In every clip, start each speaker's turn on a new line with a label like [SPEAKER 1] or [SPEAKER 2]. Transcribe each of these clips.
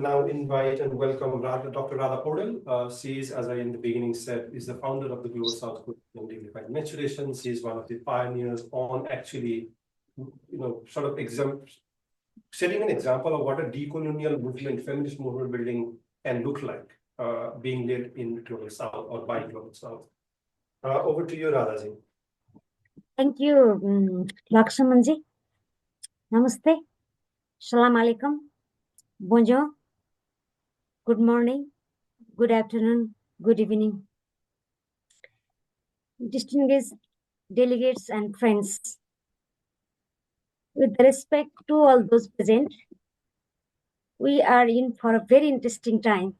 [SPEAKER 1] now invite and welcome Dr. Radha Podal. She is, as I in the beginning said, is the founder of the Global South Coalition Dignified Menstruation. She is one of the pioneers on actually, sort of setting an example of what a decolonial movement, feminist movement building can look like, being led in Global South or by Global South. Over to you, Radhaji.
[SPEAKER 2] Thank you, Lakshmanji. Namaste. Shalom alaikum. Bonjour. Good morning. Good afternoon. Good evening. Distinguished delegates and friends, with respect to all those present, we are in for a very interesting time.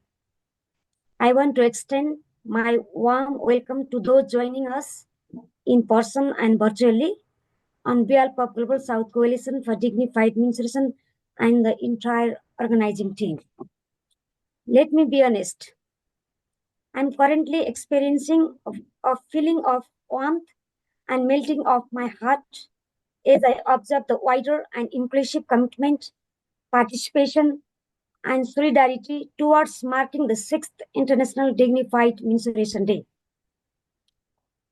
[SPEAKER 2] I want to extend my warm welcome to those joining us in person and virtually on behalf of Global South Coalition for Dignified Menstruation and the entire organizing team. Let me be honest. I'm currently experiencing a feeling of warmth and melting of my heart as I observe the wider and inclusive commitment, participation, and solidarity towards marking the 6th International Dignified Menstruation Day.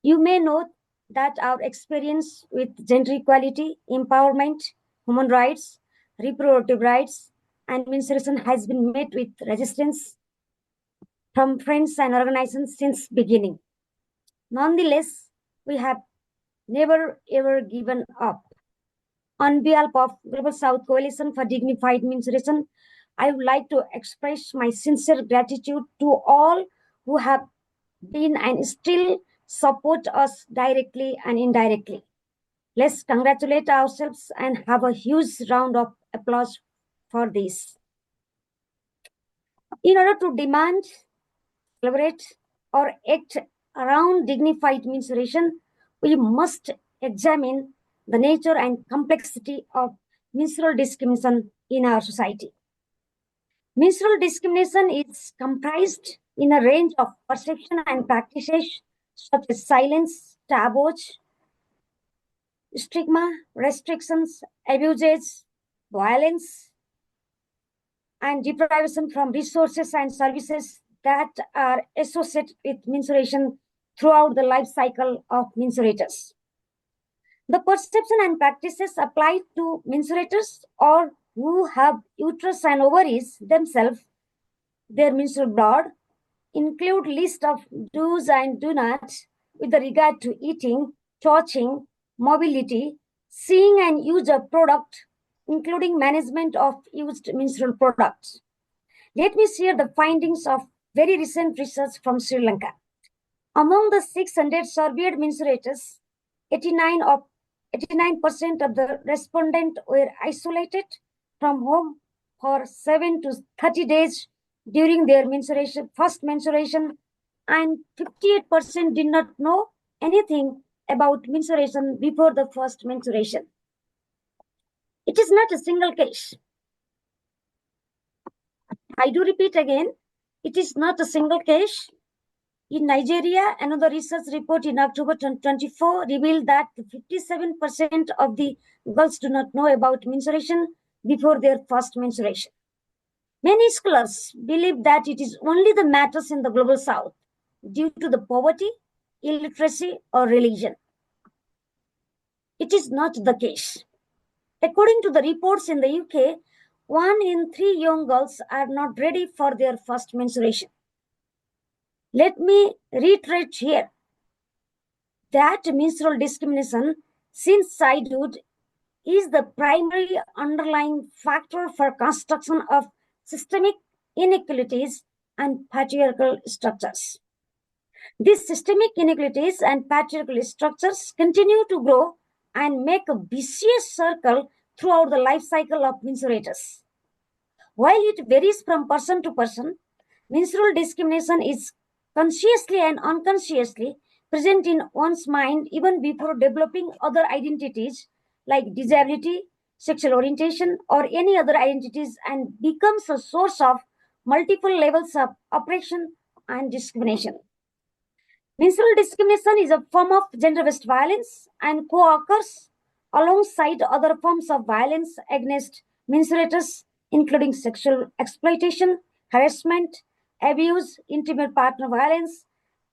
[SPEAKER 2] You may know that our experience with gender equality, empowerment, human rights, reproductive rights, and menstruation has been met with resistance from friends and organizations since beginning. Nonetheless, we have never ever given up. On behalf of Global South Coalition for Dignified Menstruation, I would like to express my sincere gratitude to all who have been and still support us directly and indirectly. Let's congratulate ourselves and have a huge round of applause for this. In order to demand, celebrate, or act around dignified menstruation, we must examine the nature and complexity of menstrual discrimination in our society. Menstrual discrimination is comprised in a range of perception and practices such as silence, taboos, stigma, restrictions, abuses, violence, and deprivation from resources and services that are associated with menstruation throughout the life cycle of menstruators. The perception and practices applied to menstruators or who have uterus and ovaries themselves, their menstrual blood, include list of do's and do nots with regard to eating, touching, mobility, seeing and use of product, including management of used menstrual products. Let me share the findings of very recent research from Sri Lanka. Among the 600 surveyed menstruators, 89% of the respondents were isolated from home for 7 to 30 days during their first menstruation, and 58% did not know anything about menstruation before the first menstruation. It is not a single case. I do repeat again, it is not a single case. In Nigeria, another research report in October 2024 revealed that 57% of the girls do not know about menstruation before their first menstruation. Many scholars believe that it is only the matters in the global south due to the poverty, illiteracy, or religion. It is not the case. According to the reports in the UK, 1 in 3 young girls are not ready for their first menstruation. Let me reiterate here that menstrual discrimination since childhood is the primary underlying factor for construction of systemic inequalities and patriarchal structures. These systemic inequalities and patriarchal structures continue to grow and make a vicious circle throughout the life cycle of menstruators. While it varies from person to person, menstrual discrimination is consciously and unconsciously present in one's mind even before developing other identities like disability, sexual orientation, or any other identities, and becomes a source of multiple levels of oppression and discrimination. Menstrual discrimination is a form of gender-based violence and co-occurs alongside other forms of violence against menstruators including sexual exploitation, harassment, abuse, intimate partner violence,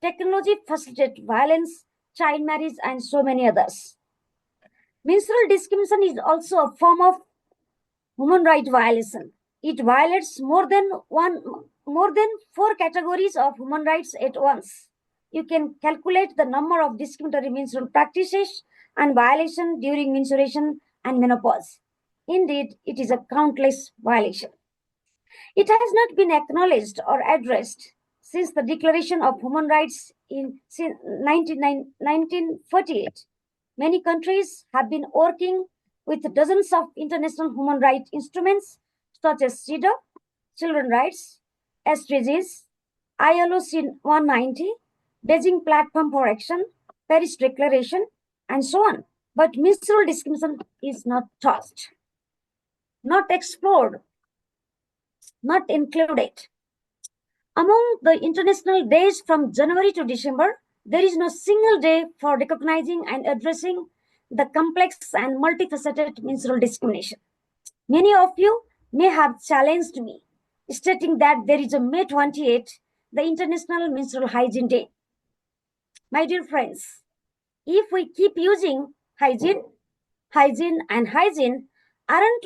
[SPEAKER 2] technology facilitated violence, child marriage, and so many others. Menstrual discrimination is also a form of human right violation. It violates more than 4 categories of human rights at once. You can calculate the number of discriminatory menstrual practices and violations during menstruation and menopause. Indeed, it is a countless violation. It has not been acknowledged or addressed since the Declaration of Human Rights in 1948. Many countries have been working with dozens of international human rights instruments such as CEDAW, Children's Rights, SDGs, ILO 190, Beijing Platform for Action, Paris Declaration, and so on. But menstrual discrimination is not touched, not explored, not included. Among the international days from January to December, there is no single day for recognizing and addressing the complex and multifaceted menstrual discrimination. Many of you may have challenged me, stating that there is a May 28, the International Menstrual Hygiene Day. My dear friends, if we keep using hygiene, aren't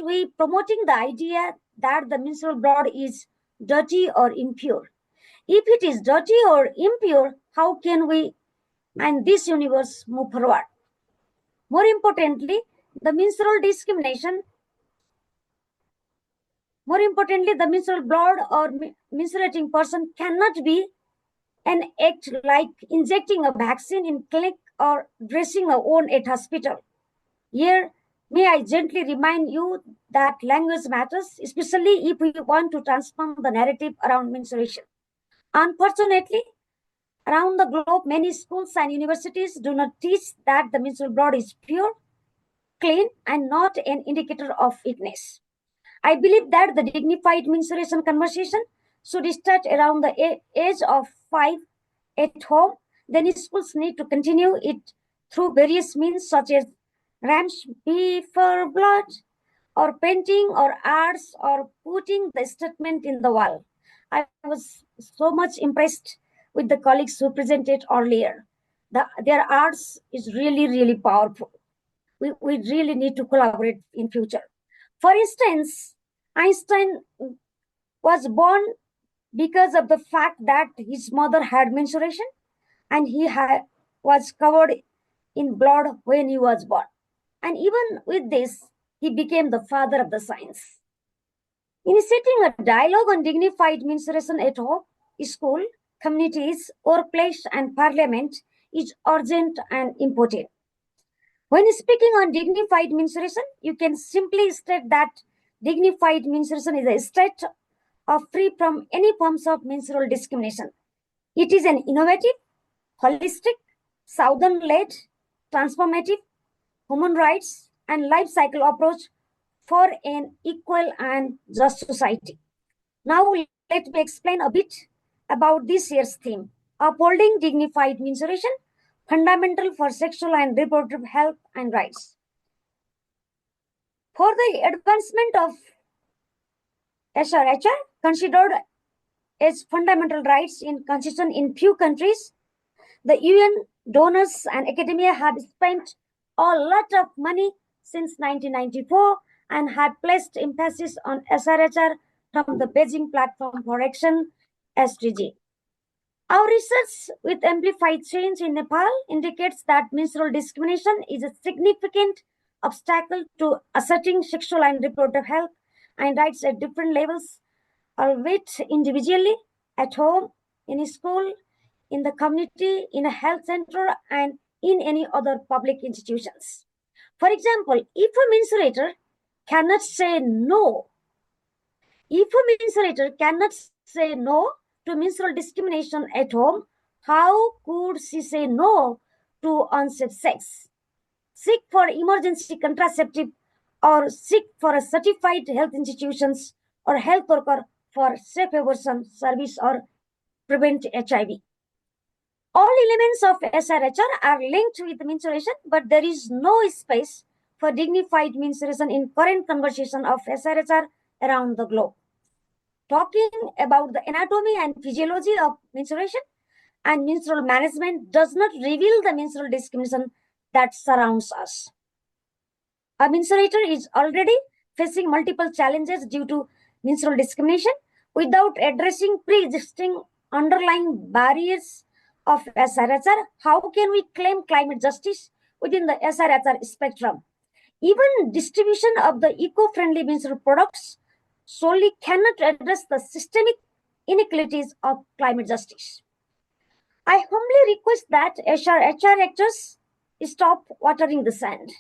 [SPEAKER 2] we promoting the idea that the menstrual blood is dirty or impure? If it is dirty or impure, how can we and this universe move forward? More importantly, the menstrual blood or menstruating person cannot be an act like injecting a vaccine in clinic or dressing a wound at hospital. Here, may I gently remind you that language matters, especially if we want to transform the narrative around menstruation. Unfortunately, around the globe, many schools and universities do not teach that the menstrual blood is pure, clean, and not an indicator of weakness. I believe that the dignified menstruation conversation should start around the age of 5 at home. Then schools need to continue it through various means such as ramps before blood, or painting, or arts, or putting the statement in the wall. I was so much impressed with the colleagues who presented earlier. Their arts is really, really powerful. We really need to collaborate in future. For instance, Einstein was born because of the fact that his mother had menstruation and he was covered in blood when he was born. And even with this, he became the father of the science. Initiating a dialogue on dignified menstruation at home, school, communities, workplace, and parliament is urgent and important. When speaking on dignified menstruation, you can simply state that dignified menstruation is a state of free from any forms of menstrual discrimination. It is an innovative, holistic, southern-led, transformative, human rights, and life cycle approach for an equal and just society. Now, let me explain a bit about this year's theme, upholding dignified menstruation, fundamental for sexual and reproductive health and rights. For the advancement of SRHR, considered as fundamental rights in constitution in few countries, the UN donors and academia have spent a lot of money since 1994 and have placed emphasis on SRHR from the Beijing Platform for Action, SDG. Our research with Amplified Change in Nepal indicates that menstrual discrimination is a significant obstacle to asserting sexual and reproductive health and rights at different levels, albeit individually, at home, in a school, in the community, in a health center, and in any other public institutions. For example, if a menstruator cannot say no, to menstrual discrimination at home, how could she say no to unsafe sex, seek for emergency contraceptive, or seek for a certified health institutions or health worker for safe abortion service or prevent HIV? All elements of SRHR are linked with menstruation, but there is no space for dignified menstruation in current conversation of SRHR around the globe. Talking about the anatomy and physiology of menstruation and menstrual management does not reveal the menstrual discrimination that surrounds us. A menstruator is already facing multiple challenges due to menstrual discrimination without addressing pre-existing underlying barriers of SRHR. How can we claim climate justice within the SRHR spectrum? Even distribution of the eco-friendly menstrual products solely cannot address the systemic inequalities of climate justice. I humbly request that HR actors stop watering the sand.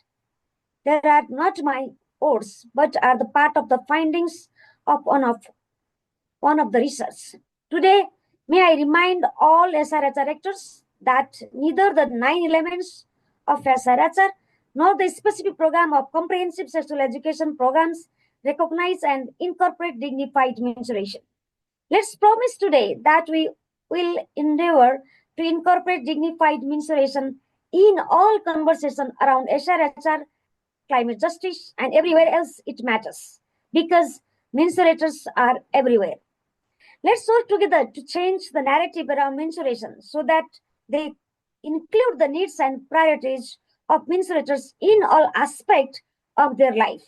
[SPEAKER 2] They are not my words, but are the part of the findings of one of the research. Today, may I remind all SRHR actors that neither the 9 elements of SRHR nor the specific program of comprehensive sexual education programs recognize and incorporate dignified menstruation. Let's promise today that we will endeavor to incorporate dignified menstruation in all conversation around SRHR, climate justice, and everywhere else it matters, because menstruators are everywhere. Let's work together to change the narrative around menstruation so that they include the needs and priorities of menstruators in all aspects of their life.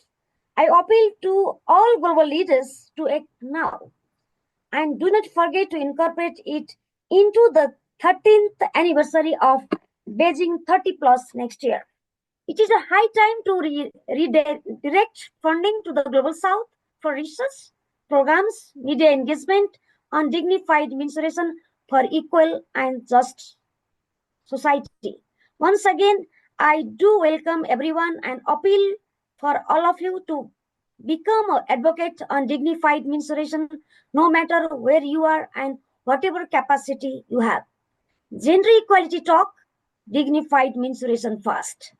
[SPEAKER 2] I appeal to all global leaders to act now, and do not forget to incorporate it into the 13th anniversary of Beijing 30 Plus next year. It is a high time to redirect funding to the Global South for research, programs, media engagement on dignified menstruation for equal and just society. Once again, I do welcome everyone and appeal for all of you to become an advocate on dignified menstruation, no matter where you are and whatever capacity you have. Gender equality talk, dignified menstruation first.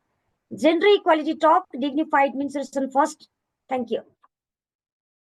[SPEAKER 2] Gender equality talk, dignified menstruation first. Thank you.